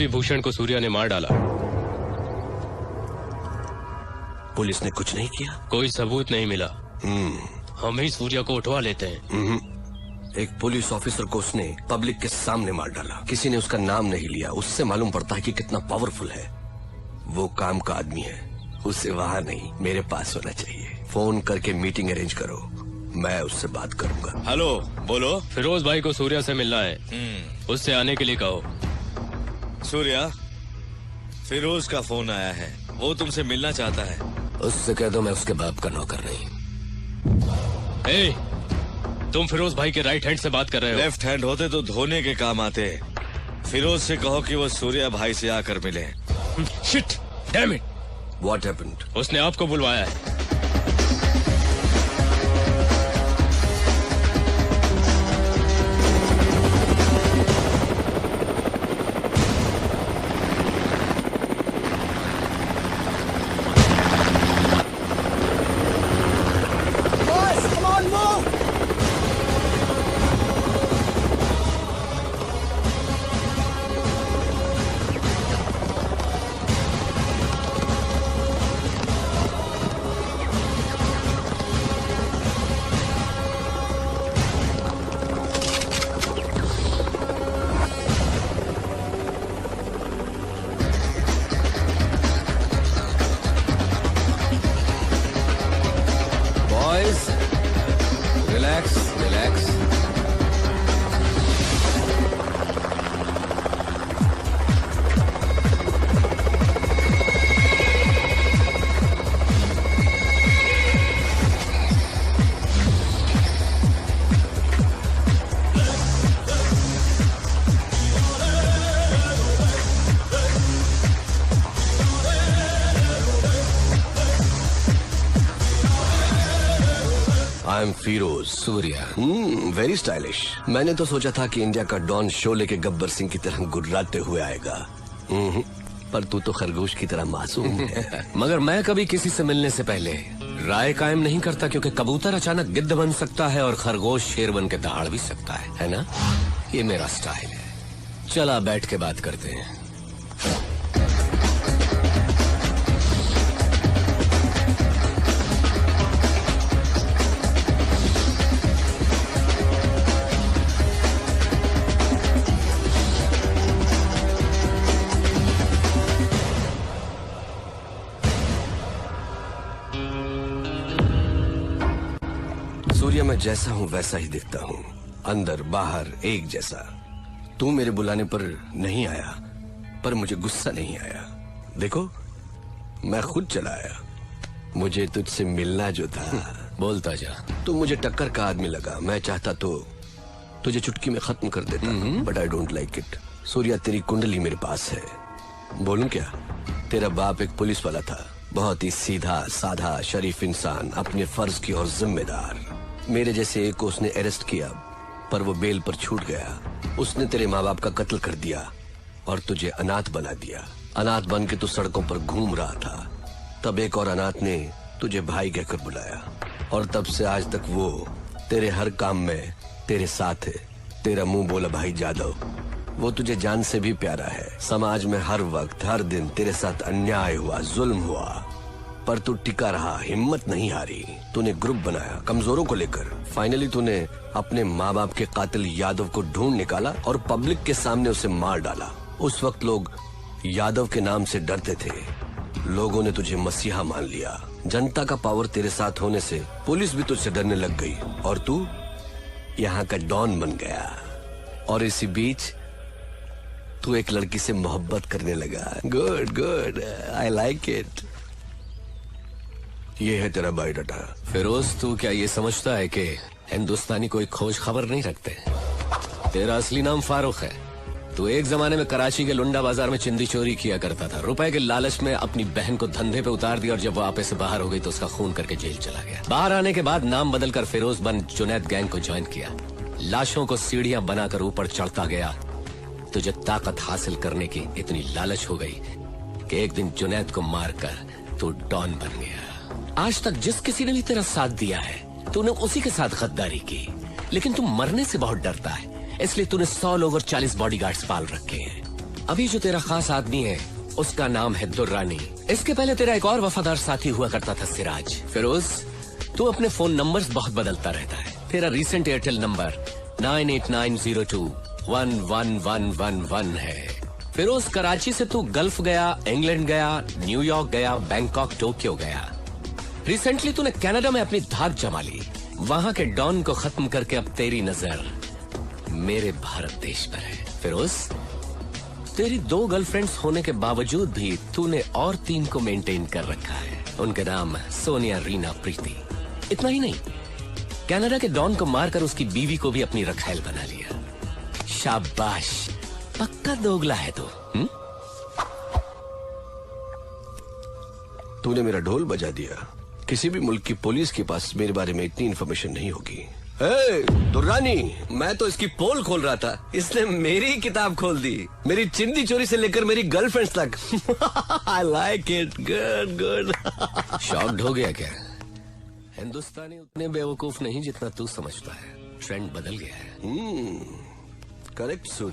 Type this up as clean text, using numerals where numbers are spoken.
आरोपी भूषण को सूर्या ने मार डाला। पुलिस ने कुछ नहीं किया? कोई सबूत नहीं मिला। हम ही सूर्या को उठवा लेते हैं। एक पुलिस ऑफिसर को उसने पब्लिक के सामने मार डाला। किसी ने उसका नाम नहीं लिया। उससे मालूम पड़ता है कि कितना पावरफुल है। वो काम का आदमी है। उसे वहाँ नहीं, मेरे पास होना चाहिए। फोन करके मीटिंग अरेंज करो, मैं उससे बात करूंगा। हेलो, बोलो। फिरोज भाई को सूर्या से मिलना है। उससे आने के लिए कहो। सूर्या, फिरोज का फोन आया है। वो तुमसे मिलना चाहता है। उससे कह दो मैं उसके बाप का नौकर नहीं। तुम फिरोज भाई के राइट हैंड से बात कर रहे हो। लेफ्ट हैंड होते तो धोने के काम आते। फिरोज से कहो कि वो सूर्या भाई से आकर मिले। Shit, damn it. What happened? उसने आपको बुलवाया है। Relax. I am Feroz. Surya. Very stylish. मैंने तो सोचा था कि इंडिया का डॉन शोले के गब्बर सिंह की तरह गुर्राते हुए आएगा। पर तू तो खरगोश की तरह मासूम है। मगर मैं कभी किसी से मिलने से पहले राय कायम नहीं करता, क्योंकि कबूतर अचानक गिद्ध बन सकता है और खरगोश शेर बन के दहाड़ भी सकता है ना? ये मेरा स्टाइल है। चला बैठ के बात करते हैं। सूर्या, मैं जैसा हूँ वैसा ही दिखता हूँ, अंदर बाहर एक जैसा। तू मेरे बुलाने पर नहीं आया, पर मुझे गुस्सा नहीं आया। देखो, मैं खुद चला आया। मुझे तुझसे मिलना जो था। बोलता जा। तू मुझे टक्कर का आदमी लगा। मैं चाहता तो तुझे चुटकी में खत्म कर देता, but I don't like it. Surya, तेरी कुंडली मेरे पास है। बोलूं क्या? तेरा बाप एक पुलिस वाला था, बहुत ही सीधा साधा शरीफ इंसान, अपने फर्ज की और जिम्मेदार। मेरे जैसे एक को उसने अरेस्ट किया, पर वो बेल पर छूट गया। उसने तेरे माँ बाप का कत्ल कर दिया और तुझे अनाथ बना दिया। अनाथ बन के तू सड़कों पर घूम रहा था। तब एक और अनाथ ने तुझे भाई कहकर बुलाया, और तब से आज तक वो तेरे हर काम में तेरे साथ है। तेरा मुंह बोला भाई जादव, वो तुझे जान से भी प्यारा है। समाज में हर वक्त हर दिन तेरे साथ अन्याय हुआ, जुल्म हुआ, पर तू टिका रहा, हिम्मत नहीं हारी। तूने ग्रुप बनाया कमजोरों को लेकर। फाइनली तूने अपने माँ बाप के कातिल यादव को ढूंढ निकाला और पब्लिक के सामने उसे मार डाला। उस वक्त लोग यादव के नाम से डरते थे। लोगों ने तुझे मसीहा मान लिया। जनता का पावर तेरे साथ होने से पुलिस भी तुझसे डरने लग गई, और तू यहाँ का डॉन बन गया। और इसी बीच तू एक लड़की से मोहब्बत करने लगा। Good good, I like it. ये है तेरा बायोडाटा। फिरोज, तू क्या ये समझता है कि हिंदुस्तानी कोई खोज खबर नहीं रखते? तेरा असली नाम फारूक है। तू एक जमाने में कराची के लुंडा बाजार में चिंदी चोरी किया करता था। रुपए के लालच में अपनी बहन को धंधे पे उतार दिया, और जब वो आपे से बाहर हो गई तो उसका खून करके जेल चला गया। बाहर आने के बाद नाम बदलकर फिरोज बन जुनैद गैंग को ज्वाइन किया। लाशों को सीढ़ियां बनाकर ऊपर चढ़ता गया। तुझे ताकत हासिल करने की इतनी लालच हो गई कि एक दिन जुनैद को मारकर तू डॉन बन गया। आज तक जिस किसी ने भी तेरा साथ दिया है, तूने उसी के साथ गद्दारी की। लेकिन तू मरने से बहुत डरता है, इसलिए तूने 100 लोग और 40 बॉडीगार्ड्स पाल रखे हैं। अभी जो तेरा खास आदमी है उसका नाम है दुर्रानी। इसके पहले तेरा एक और वफादार साथी हुआ करता था सिराज। फिरोज, तू अपने फोन नंबर्स बहुत बदलता रहता है। तेरा रीसेंट एयरटेल नंबर 9890211111 है। फिरोज, कराची से तू गल्फ गया, इंग्लैंड गया, न्यूयॉर्क गया, बैंकॉक, टोक्यो गया। रिसेंटली तूने कनाडा में अपनी धाक जमा ली। वहां के डॉन को खत्म करके अब तेरी नजर मेरे भारत देश पर है। फिरोज, तेरी 2 गर्लफ्रेंड्स होने के बावजूद भी तूने और 3 को मेंटेन कर रखा है। उनके नाम सोनिया, रीना, प्रीति। इतना ही नहीं, कनाडा के डॉन को मारकर उसकी बीवी को भी अपनी रखैल बना लिया। शाबाश, पक्का दोगला है तू। तूने मेरा ढोल बजा दिया। किसी भी मुल्क की पुलिस के पास मेरे बारे में इतनी इन्फॉर्मेशन नहीं होगी। दुर्रानी, मैं तो इसकी पोल खोल रहा था, इसने मेरी किताब खोल दी। मेरी चिंदी चोरी से लेकर मेरी गर्लफ्रेंड्स तक। I like it, good good. Shocked हो गया क्या? हिंदुस्तानी उतने बेवकूफ नहीं जितना तू समझता है। ट्रेंड बदल गया है। करेक्ट सूर्य।